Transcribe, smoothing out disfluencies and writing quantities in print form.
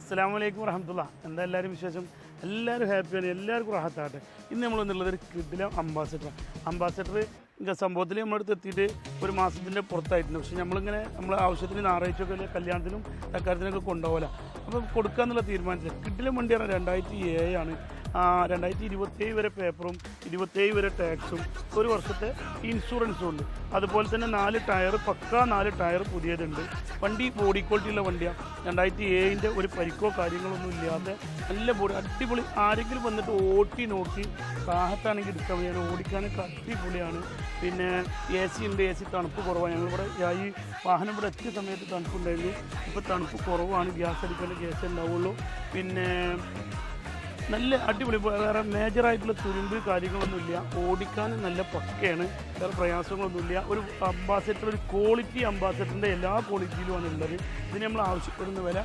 അസ്സലാമു അലൈക്കും വറഹ്മത്തുള്ളാ. എന്താ എല്ലാവരും വിശേഷം? എല്ലാവരും ഹാപ്പിയാണ്, എല്ലാവർക്കും റാഹത്താകട്ടെ. ഇന്ന് നമ്മൾ വന്നുള്ളത് ഒരു കിടിലം അംബാസഡർ സംഭവത്തിൽ നമ്മളടുത്ത് എത്തിയിട്ട് ഒരു മാസത്തിൻ്റെ പുറത്തായിട്ടുണ്ട്. പക്ഷേ നമ്മളെ ആവശ്യത്തിന് ഞായറാഴ്ചയൊക്കെ കല്യാണത്തിനും തക്കാരത്തിനൊക്കെ കൊണ്ടുപോകല. അപ്പോൾ കൊടുക്കുക എന്നുള്ള തീരുമാനത്തിൽ കിടിലം വണ്ടിയാണ്. 2007 ആണ്. 2027 വരെ പേപ്പറും 27 വരെ ടാക്സും 1 വർഷത്തെ ഇൻഷുറൻസും ഉണ്ട്. അതുപോലെ തന്നെ 4 ടയർ പക്കാ 4 ടയർ പുതിയതുണ്ട്. വണ്ടി ബോഡി ക്വാളിറ്റിയുള്ള വണ്ടിയാണ്. 2007 ഒരു പരിക്കോ കാര്യങ്ങളൊന്നും ഇല്ലാതെ നല്ല ബോഡി അടിപൊളി. ആരെങ്കിലും വന്നിട്ട് ഓട്ടി നോക്കി റാഹത്താണെങ്കിൽ എടുക്കാൻ വഴിയാണ്, ഓടിക്കാനൊക്കെ അടിപൊളിയാണ്. പിന്നെ AC ഉണ്ട്, AC തണുപ്പ് കുറവാണ്. ഞങ്ങളിവിടെ ഈ വാഹനം ഇവിടെ എത്തിയ സമയത്ത് തണുപ്പുണ്ടായിരുന്നു. ഇപ്പോൾ തണുപ്പ് കുറവാണ്, ഗ്യാസ് അടിക്കേണ്ട ഗ്യാസ് ഉണ്ടാവുള്ളൂ. പിന്നെ നല്ല അടിപൊളി, വേറെ മേജറായിട്ടുള്ള തുരുമ്പ് കാര്യങ്ങളൊന്നുമില്ല. ഓടിക്കാൻ നല്ല പക്കയാണ്, വേറെ പ്രയാസങ്ങളൊന്നുമില്ല. ഒരു അംബാസഡർ, ഒരു ക്വാളിറ്റി അംബാസഡറിൻ്റെ എല്ലാ ക്വാളിറ്റിയിലുമാണ് ഉള്ളത്. ഇതിന് നമ്മൾ ആവശ്യപ്പെടുന്ന വില